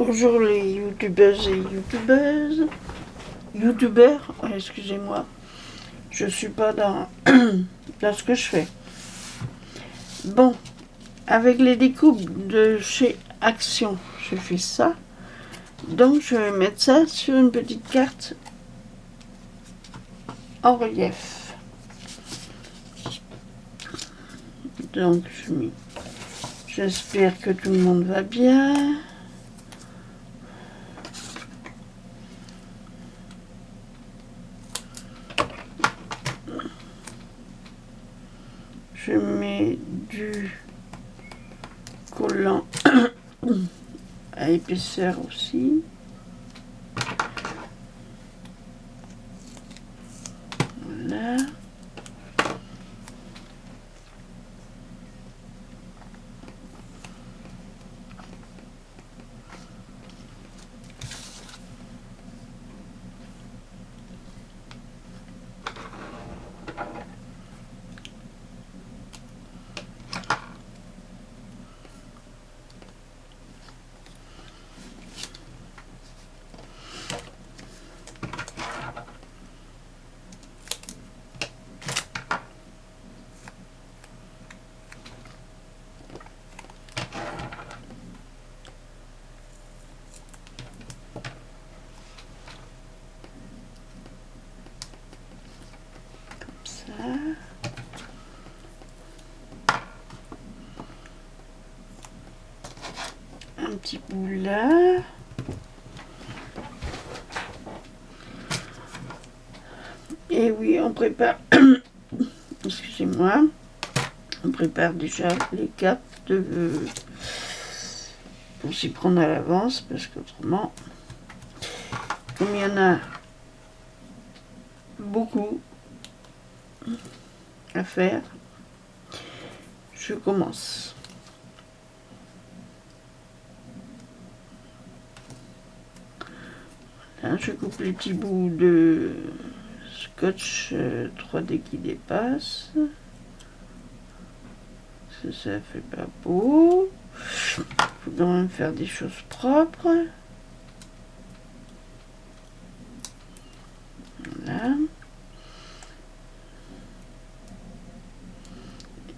Bonjour les youtubeuses et youtubeurs, excusez-moi, je suis pas dans, dans ce que je fais. Bon, avec les découpes de chez Action, je fais ça. Donc je vais mettre ça sur une petite carte en relief. Donc j'espère que tout le monde va bien. Je mets du collant à épaisseur aussi. Voilà. Un petit bout là. Et oui, on prépare, excusez-moi, on prépare déjà les cartes pour s'y prendre à l'avance, parce qu'autrement, comme il y en a beaucoup à faire, je commence. Là, je coupe les petits bouts de scotch 3D qui dépassent. Ça fait pas beau. Il faut quand même faire des choses propres. Voilà.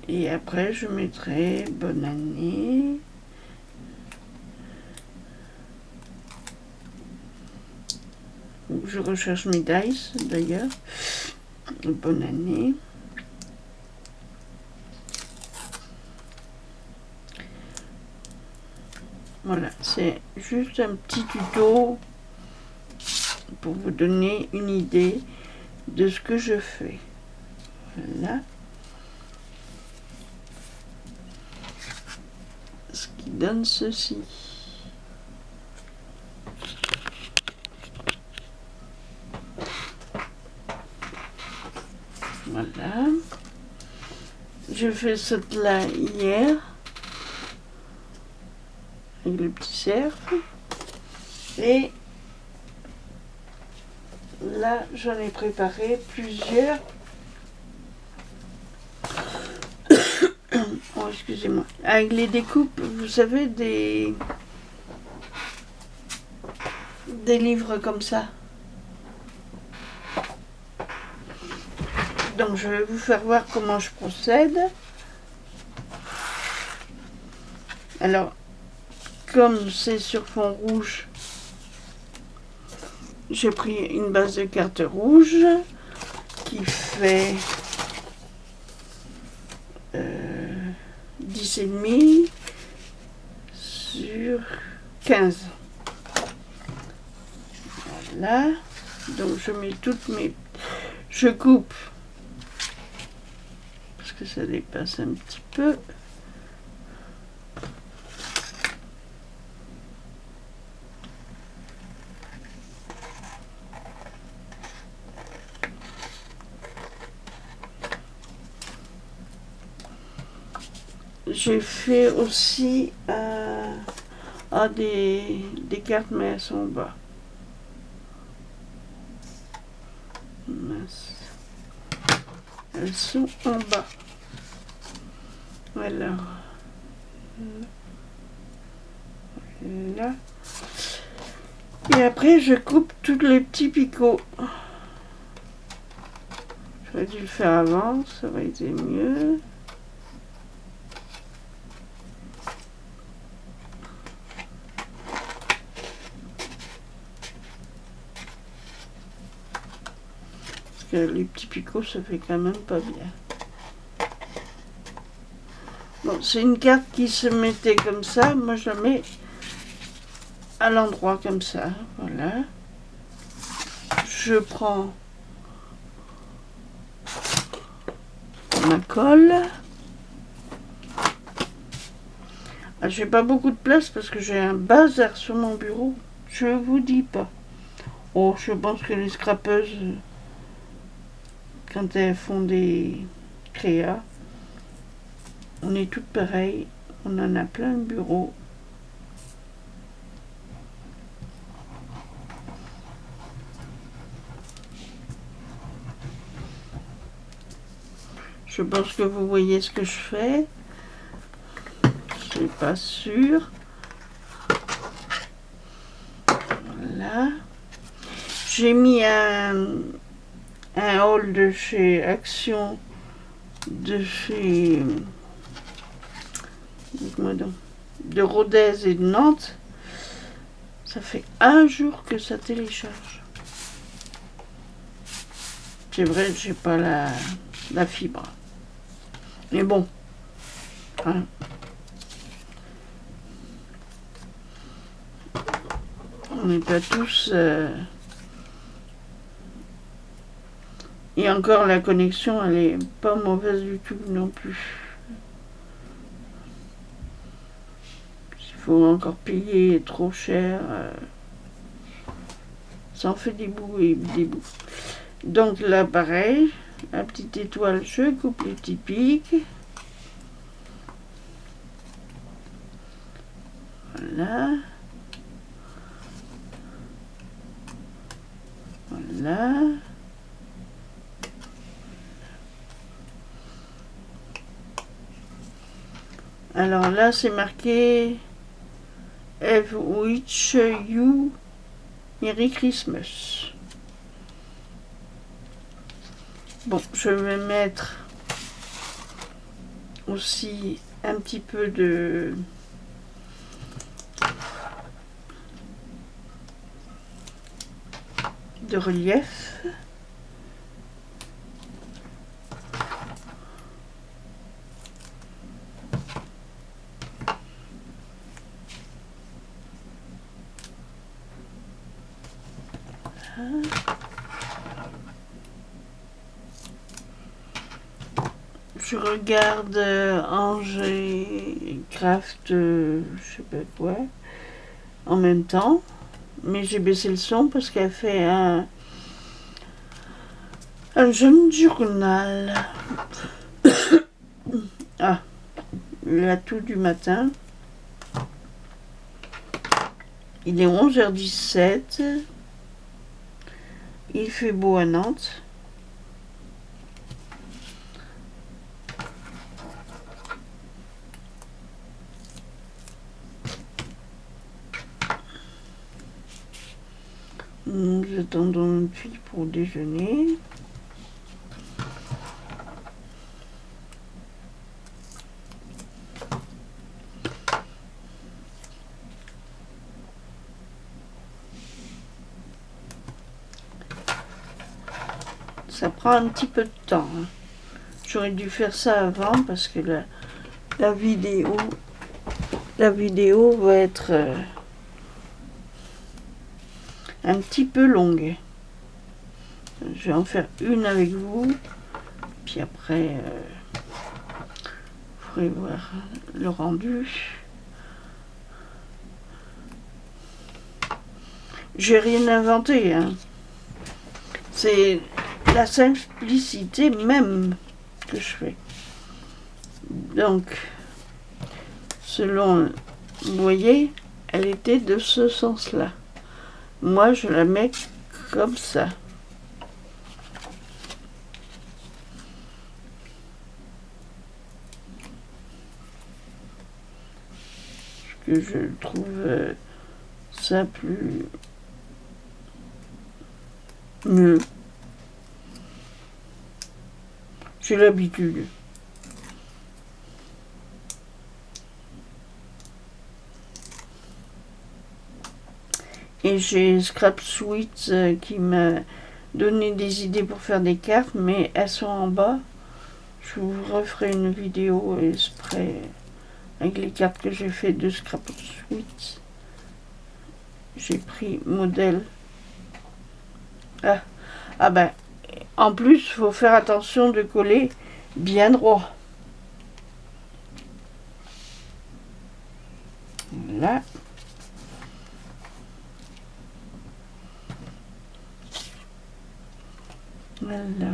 Et après, je mettrai bonne année. Je recherche mes dice d'ailleurs. Bonne année. Voilà, c'est juste un petit tuto pour vous donner une idée de ce que je fais. Voilà. Ce qui donne ceci. Voilà. Je fais cette là hier avec le petit cerf. Et là, j'en ai préparé plusieurs. Oh, excusez-moi. Avec les découpes, vous savez, des livres comme ça. Donc, je vais vous faire voir comment je procède. Alors, comme c'est sur fond rouge, j'ai pris une base de cartes rouge qui fait 10,5 sur 15. Voilà. Donc je mets toutes mes... Je coupe parce que ça dépasse un petit peu. J'ai fait aussi des cartes, mais elles sont en bas. Mince. Elles sont en bas. Alors, là. Et après, je coupe tous les petits picots. J'aurais dû le faire avant, ça aurait été mieux. Parce que les petits picots, ça fait quand même pas bien. Bon, c'est une carte qui se mettait comme ça. Moi, je la mets à l'endroit comme ça. Voilà. Je prends ma colle. Ah, j'ai pas beaucoup de place parce que j'ai un bazar sur mon bureau. Je vous dis pas. Oh, je pense que les scrapeuses, quand elles font des créas, on est toutes pareilles. On en a plein le bureau. Je pense que vous voyez ce que je fais. Je suis pas sûre. Voilà. J'ai mis un haul de chez Action, de chez dites-moi donc, de Rodez et de Nantes. Ça fait un jour que ça télécharge. C'est vrai que j'ai pas la fibre. Mais bon. Hein. On n'est pas tous... Et encore, la connexion, elle est pas mauvaise du tout non plus. Il faut encore payer trop cher. Ça en fait des bouts et des bouts. Donc là, pareil, la petite étoile, je coupe les petits pics. Voilà. Voilà. Alors là, c'est marqué Have Wish You Merry Christmas. Bon, je vais mettre aussi un petit peu de relief. Je regarde Angers Craft, je sais pas quoi, en même temps. Mais j'ai baissé le son parce qu'elle fait un jeune journal. Ah, l'atout du matin. Il est 11h17. Il fait beau à Nantes. Nous attendons une fille pour déjeuner. Ça prend un petit peu de temps. J'aurais dû faire ça avant parce que la vidéo va être un petit peu longue. Je vais en faire une avec vous, puis après, vous pourrez voir le rendu. J'ai rien inventé, hein. C'est la simplicité même que je fais. Donc, selon, vous voyez, elle était de ce sens-là. Moi, je la mets comme ça. Que je trouve ça plus Mieux. J'ai l'habitude. Et j'ai Scrap Sweets qui m'a donné des idées pour faire des cartes, mais elles sont en bas. Je vous referai une vidéo exprès avec les cartes que j'ai fait de Scrap Sweets. J'ai pris modèle. Ah ben, en plus, il faut faire attention de coller bien droit. Là. Voilà.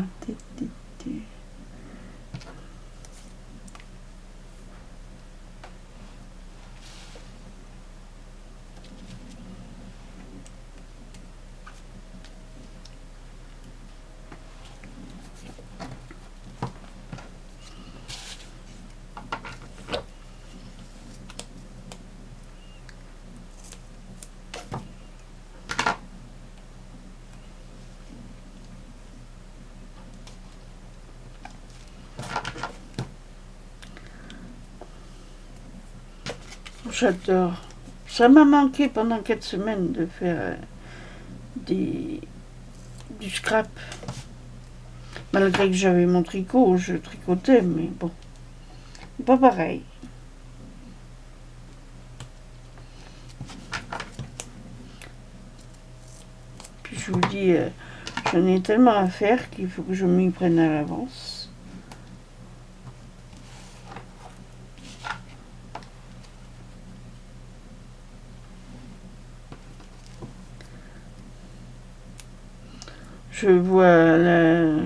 J'adore. Ça m'a manqué pendant 4 semaines de faire du scrap. Malgré que j'avais mon tricot, je tricotais, mais bon, pas pareil. Puis je vous dis, j'en ai tellement à faire qu'il faut que je m'y prenne à l'avance. Je vois la...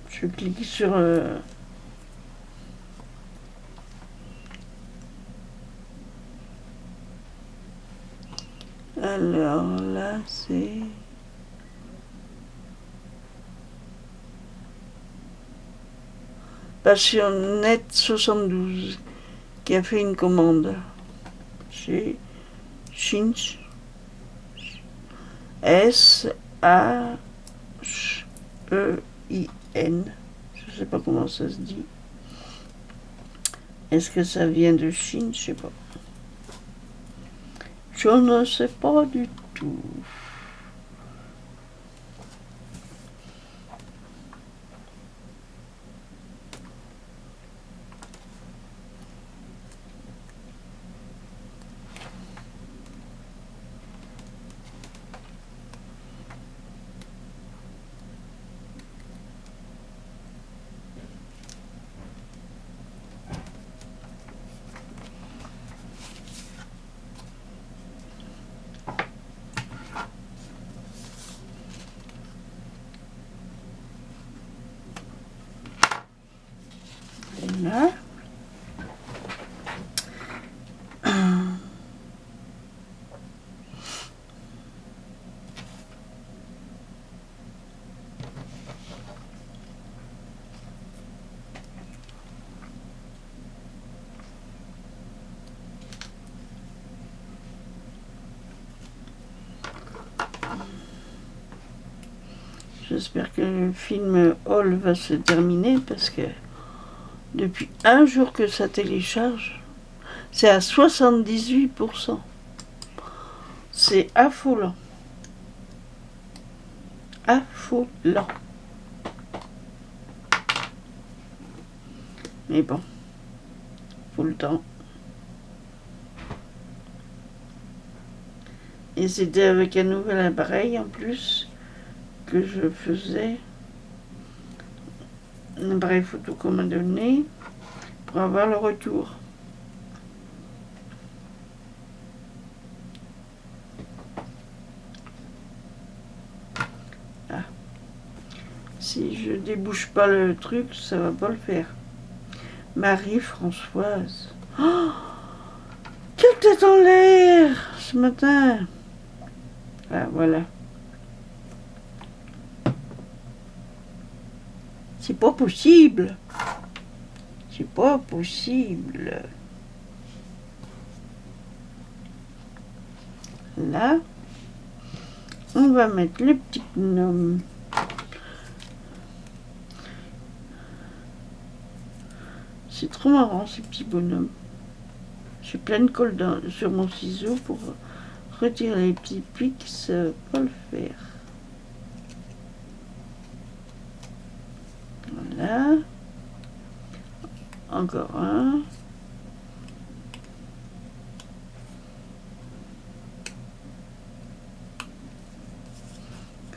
Je clique sur... Alors là, c'est... Passionnette 72 qui a fait une commande chez Shinch. S-H-E-I-N. Je sais pas comment ça se dit. Est-ce que ça vient de Chine? Je sais pas. Je ne sais pas du tout. Là. J'espère que le film Hall va se terminer parce que depuis un jour que ça télécharge, c'est à 78%. C'est affolant. Affolant. Mais bon, faut le temps. Et c'était avec un nouvel appareil en plus que je faisais un appareil photo qu'on m'a donné pour avoir le retour. si je débouche pas le truc, ça va pas le faire. Marie-Françoise. Oh, quelle tête en l'air ce matin. Ah, voilà. C'est pas possible. C'est pas possible. Là, on va mettre le petit gnome. C'est trop marrant ces petits bonhommes. J'ai plein de colle sur mon ciseau pour retirer les petits pics, ça va pas le faire. Voilà. Encore un.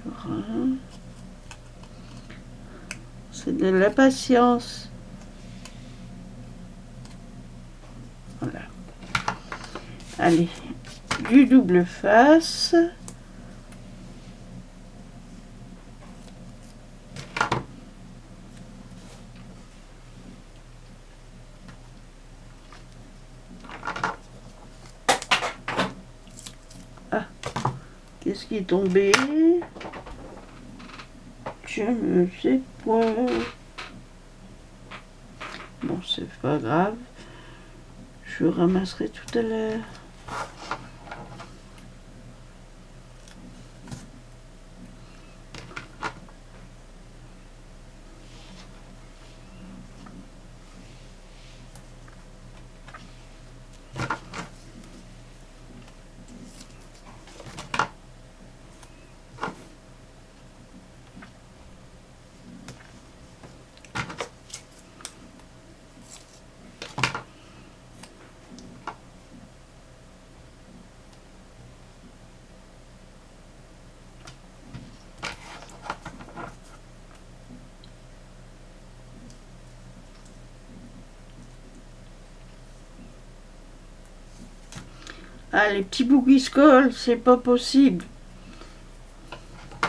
Encore un. C'est de la patience. Voilà. Allez, du double face. Ah, qu'est-ce qui est tombé? Je ne sais point. Bon, c'est pas grave. Je ramasserai tout à l'heure. Ah, les petits bouts qui se collent, c'est pas possible.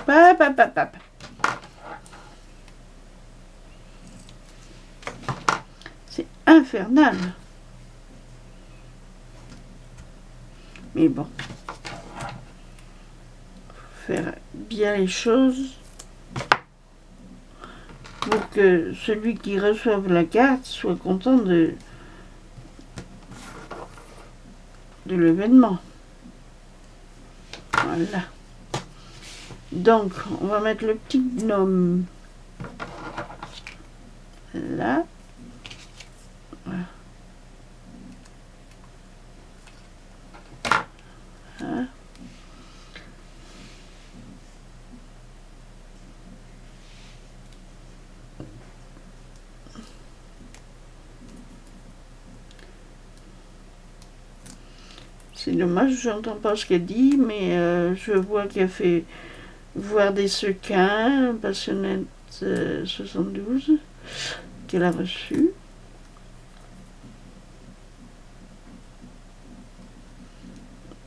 Pap, pap, pap, pap. C'est infernal. Mais bon. Faut faire bien les choses pour que celui qui reçoive la carte soit content de l'événement. Voilà. Donc, on va mettre le petit gnome là. Voilà. Hein. C'est dommage, je n'entends pas ce qu'elle dit, mais je vois qu'elle fait voir des sequins, passionnette 72, qu'elle a reçu.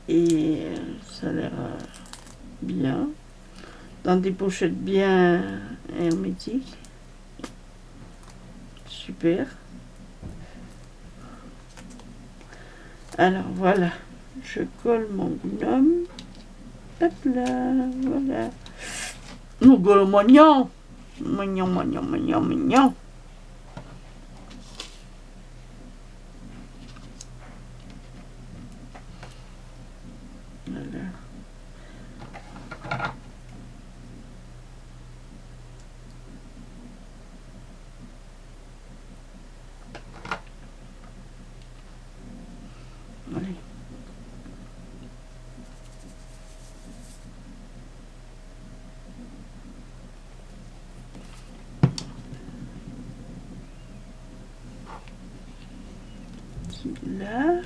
Et ça a l'air bien, dans des pochettes bien hermétiques. Super. Alors voilà, je colle mon gnome. Hop là, voilà. Mon gnome mignon. Mignon, mignon, mignon, mignon. Voilà. Allez. Là.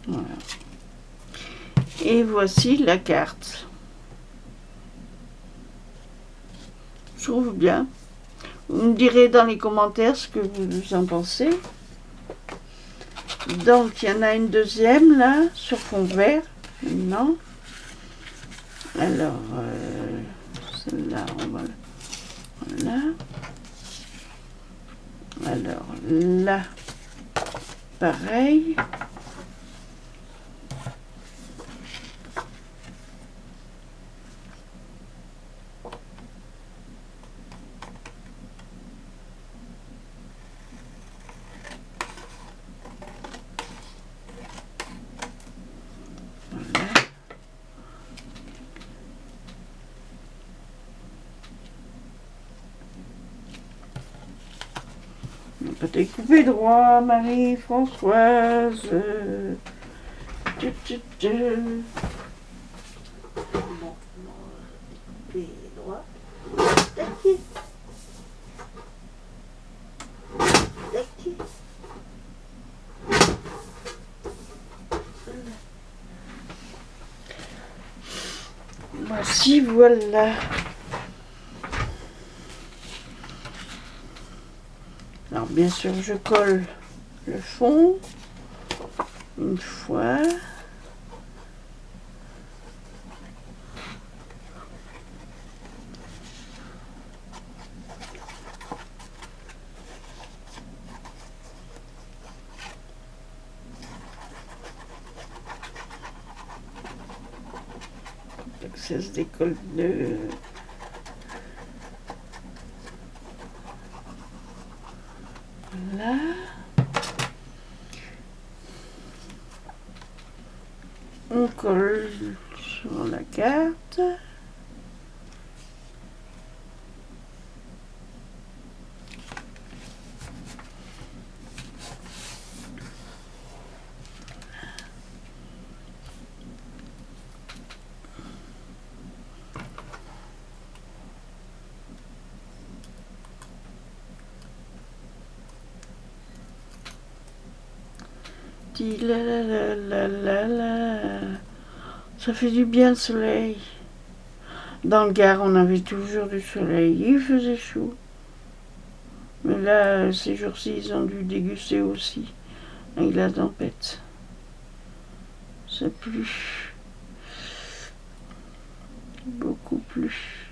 Voilà. Et voici la carte. Je trouve bien. Vous me direz dans les commentaires ce que vous en pensez. Donc, il y en a une deuxième, là, sur fond vert. Non. Alors, celle-là, on va... Voilà. Alors, là, pareil. On peut découper droit, Marie-Françoise. Bon, découper droit. Taquet. Taquet. Voici, voilà. Alors, bien sûr, je colle le fond une fois. Ça se décolle de... Là. On colle sur la carte. La la la la la la. Ça fait du bien le soleil. Dans le Gard, on avait toujours du soleil. Il faisait chaud. Mais là, ces jours-ci, ils ont dû déguster aussi. Avec la tempête. Ça plu. Beaucoup plus.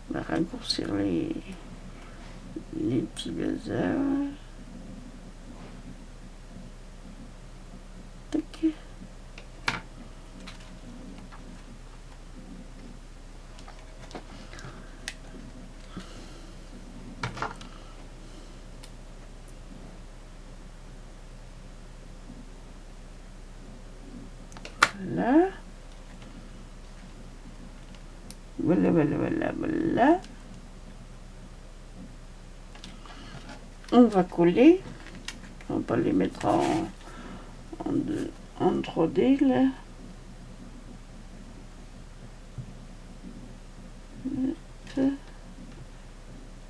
On va raccourcir les petits bazars. Tac. Voilà. Voilà, voilà, voilà, voilà. On va coller. On va les mettre en 3D là. Tac,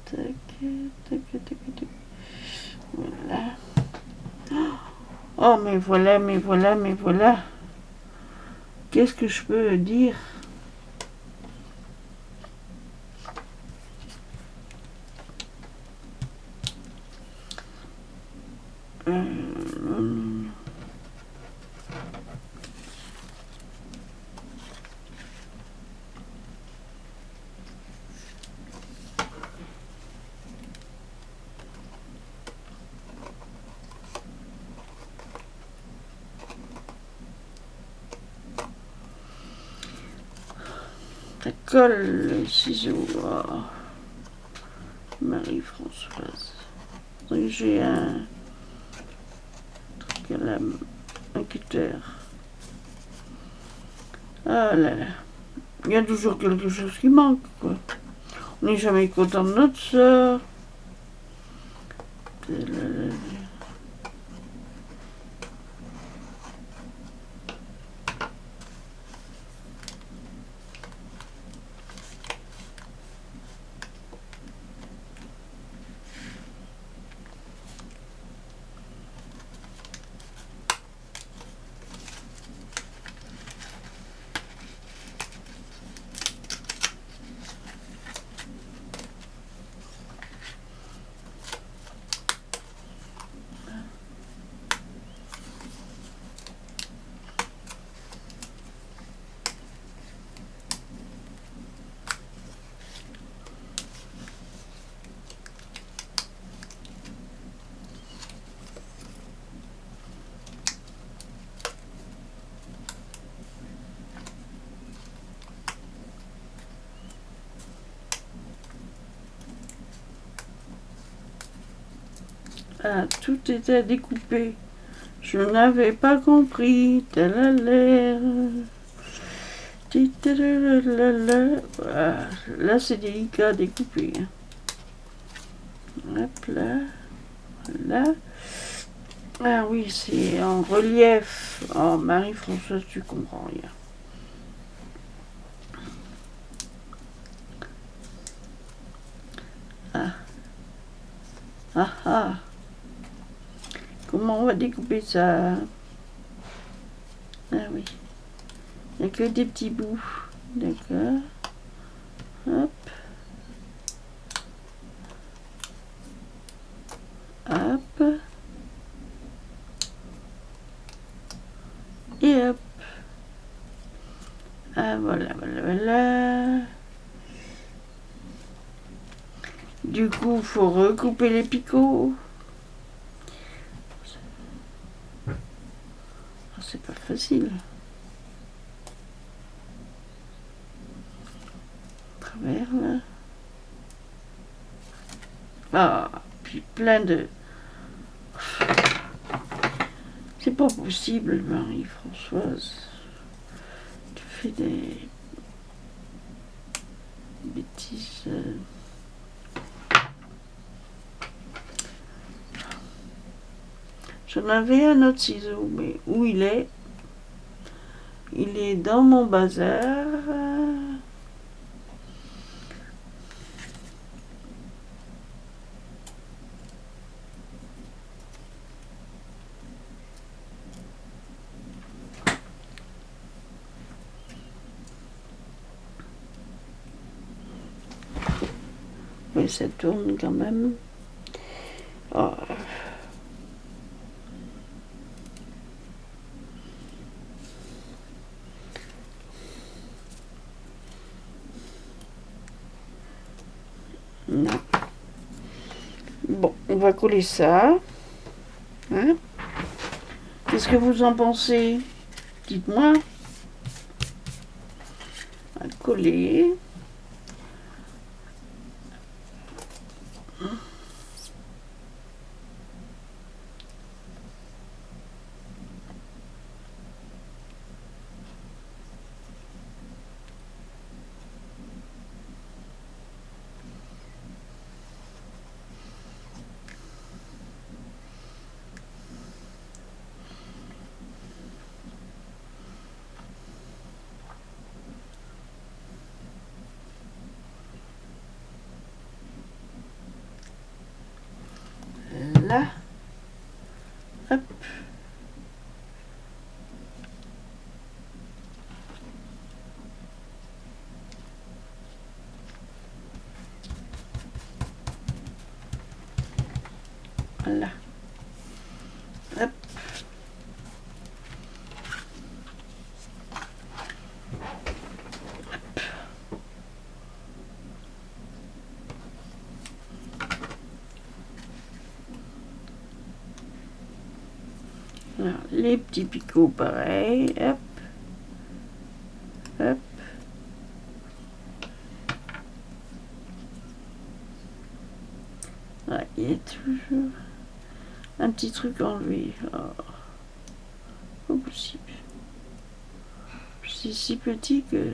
tac, tac, tac. Voilà. Oh, mais voilà, mais voilà, mais voilà. Qu'est-ce que je peux dire? Ça colle le ciseau. Oh. Marie-Françoise. J'ai un truc à la un cutter. Ah là là. Il y a toujours quelque chose qui manque, quoi. On n'est jamais content de notre sort. Ah, tout était à découper. Je n'avais pas compris. Talalère. Voilà. Là, c'est délicat à découper. Hop là. Voilà. Ah oui, c'est en relief. Oh, Marie-Françoise, tu comprends rien. Ah. Ah ah. Comment on va découper ça? Ah oui. Il n'y a que des petits bouts. D'accord. Hop. Hop. Et hop. Ah voilà, voilà, voilà. Du coup, il faut recouper les picots. C'est pas facile. Travers là. Ah, puis plein de... C'est pas possible, Marie-Françoise. Tu fais des bêtises. J'en avais un autre ciseau, mais où il est? Il est dans mon bazar. Mais ça tourne quand même. Oh. Non. Bon, on va coller ça. Hein? Qu'est-ce que vous en pensez? Dites-moi. On va coller. Là. Hop. Voilà. Hop. Alors, les petits picots pareil. Hop. Hop. Ah, il y a toujours un petit truc enlevé. Oh. Pas possible. C'est si petit que...